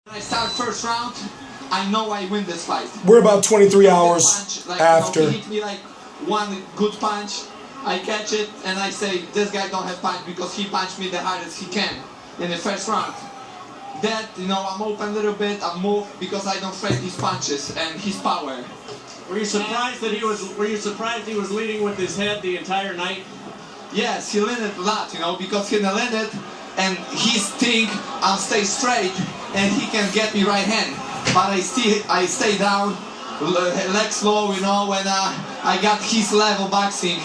When I start first round, I know I win this fight. We're about 23 hours punch, like, after. He hit me like one good punch. I catch it and I say, this guy don't have punch because he punched me the hardest he can in the first round. That, I'm open a little bit, I move because I don't afraid his punches and his power. Were you surprised that he was leading with his head the entire night? Yes, he landed a lot, because he landed and his thing, I'll stay straight and he can get me right hand. But I stay down, legs low, when I got his level boxing.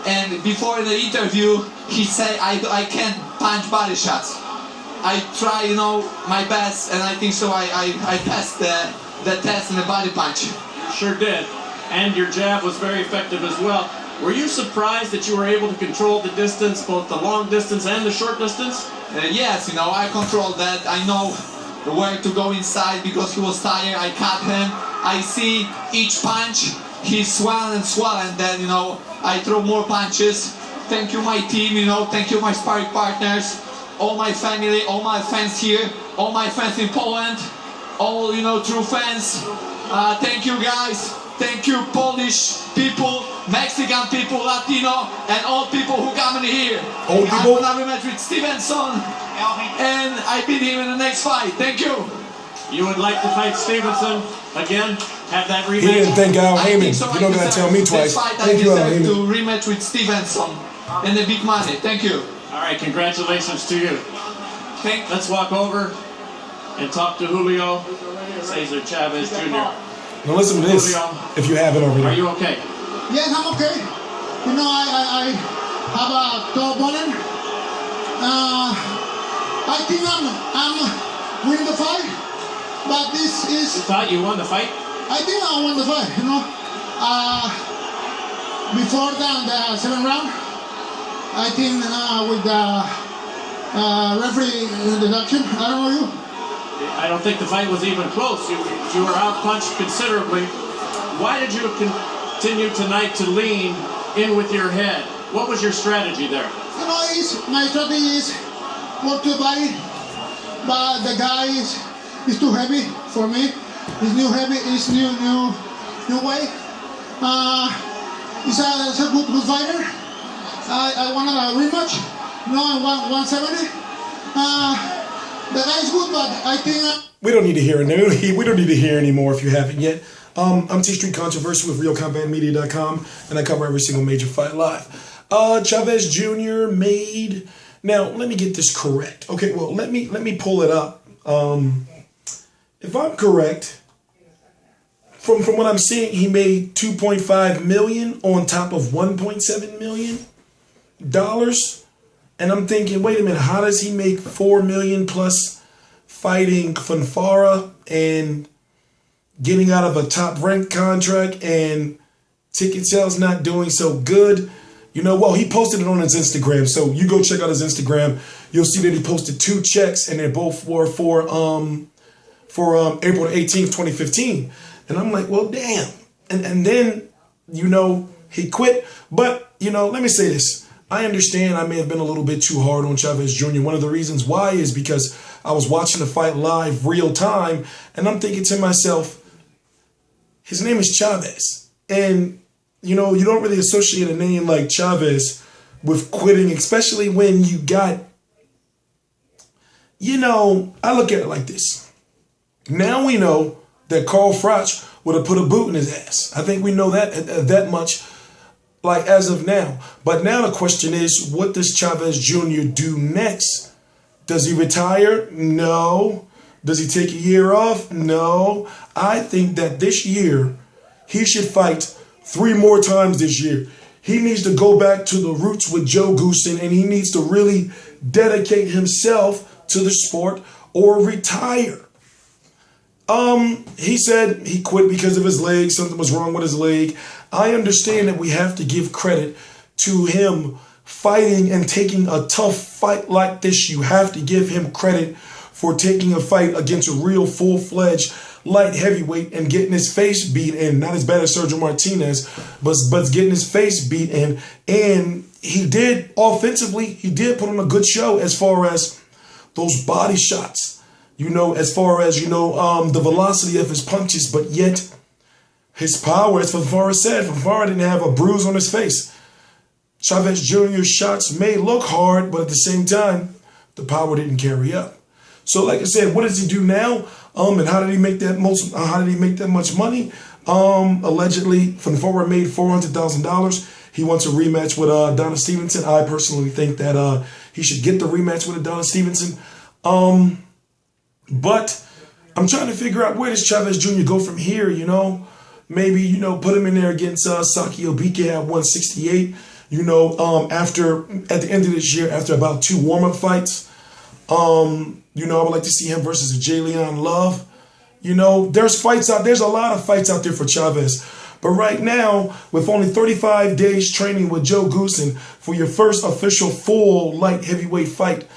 And before the interview, he said I can't punch body shots. I try, my best, and I think so. I passed the test in the body punch. You sure did, and your jab was very effective as well. Were you surprised that you were able to control the distance, both the long distance and the short distance? Yes, I controlled that. I know where to go inside because he was tired. I cut him. I see each punch. He's swollen and swollen. Then, I throw more punches. Thank you, my team. Thank you, my sparring partners, all my family, all my fans here, all my fans in Poland, all true fans. Thank you, guys. Thank you, Polish people, Mexican people, Latino, and all people who come in here. I'm gonna rematch with Stevenson, and I beat him in the next fight. Thank you. You would like to fight Stevenson again? Have that rematch? He didn't thank Al Haymon. So You don't gotta tell me twice. Thank you, Al Haymon. To rematch with Stevenson and the big money. Thank you. All right, congratulations to you. Let's walk over and talk to Julio Cesar Chavez Jr. Now listen to this, Julio, if you have it over there. Are you okay? Yes, I'm okay. I have a top opponent. I think I'm winning the fight, but this is. You thought you won the fight? I think I won the fight. Before the 7th round, I think with the referee deduction. I don't know you. I don't think the fight was even close. You were outpunched considerably. Why did you continue tonight to lean in with your head? What was your strategy there? My strategy is work to the body, but the guy is too heavy for me. He's new heavy. He's new weight. He's a good fighter. I wanted a rematch. In 170. The guy's good, but I think we don't need to hear it. We don't need to hear anymore if you haven't yet. I'm TstreeT Controversy with RealCombatMedia.com, and I cover every single major fight live. Chavez Jr. made. Now let me get this correct. Okay, well let me pull it up. If I'm correct, from what I'm seeing, he made $2.5 million on top of $1.7 million. And I'm thinking, wait a minute, how does he make $4 million plus fighting Fonfara and getting out of a top-ranked contract and ticket sales not doing so good? Well, he posted it on his Instagram, so you go check out his Instagram. You'll see that he posted 2 checks, and they both were for April the 18th, 2015. And I'm like, well, damn. And then, he quit. But, let me say this. I understand I may have been a little bit too hard on Chavez Jr. One of the reasons why is because I was watching the fight live real time, and I'm thinking to myself, his name is Chavez. And, you don't really associate a name like Chavez with quitting, especially when you got, I look at it like this. Now we know that Carl Froch would have put a boot in his ass. I think we know that much. Like as of now. But now the question is, what does Chavez Jr. do next? Does he retire? No. Does he take a year off? No. I think that this year, he should fight 3 more times this year. He needs to go back to the roots with Joe Goosen, and he needs to really dedicate himself to the sport or retire. He said he quit because of his leg. Something was wrong with his leg. I understand that we have to give credit to him fighting and taking a tough fight like this. You have to give him credit for taking a fight against a real full-fledged light heavyweight and getting his face beat in. Not as bad as Sergio Martinez, but getting his face beat in. And he did, offensively, he did put on a good show as far as those body shots. you know, as far as, you know, the velocity of his punches, but yet his power, as Fonfara said, Fonfara didn't have a bruise on his face. Chavez Jr.'s shots may look hard, but at the same time, the power didn't carry up. So, like I said, what does he do now? And how did he make that much money? Allegedly, Fonfara made $400,000. He wants a rematch with Adonis Stevenson. I personally think that he should get the rematch with Adonis Stevenson. But I'm trying to figure out, where does Chavez Jr. go from here, you know? Maybe, you know, put him in there against Saki Obike at 168. You know, at the end of this year, after about 2 warm-up fights, you know, I would like to see him versus a Jalen Love. You know, there's a lot of fights out there for Chavez. But right now, with only 35 days training with Joe Goosen for your first official full light heavyweight fight,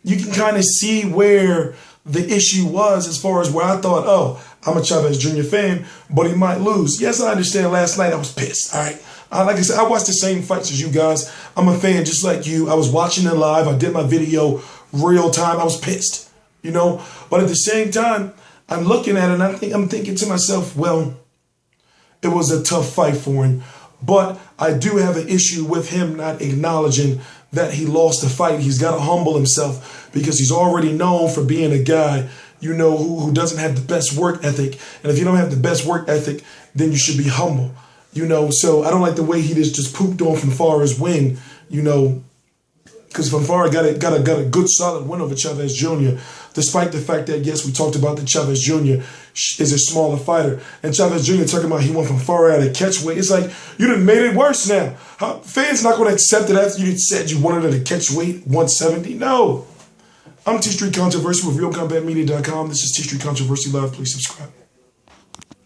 you can kind of see where the issue was, as far as where I thought, oh, I'm a Chavez Jr. fan, but he might lose. Yes, I understand. Last night I was pissed, all right? Like I said, I watched the same fights as you guys. I'm a fan just like you. I was watching it live. I did my video real time. I was pissed, you know? But at the same time, I'm looking at it and I'm thinking to myself, well, it was a tough fight for him. But I do have an issue with him not acknowledging that he lost the fight. He's got to humble himself, because he's already known for being a guy, you know, who doesn't have the best work ethic. And if you don't have the best work ethic, then you should be humble. You know, so I don't like the way he just pooped on Fonfara's win, you know, because Fonfara got a good solid win over Chavez Jr., despite the fact that, yes, we talked about that Chavez Jr. is a smaller fighter. And Chavez Jr. talking about he won Fonfara at a catch weight. It's like, you done made it worse now. Fans not going to accept it after you said you wanted it at a catch weight 170. No. I'm TstreeT Controversy with RealCombatMedia.com. This is TstreeT Controversy Live. Please subscribe.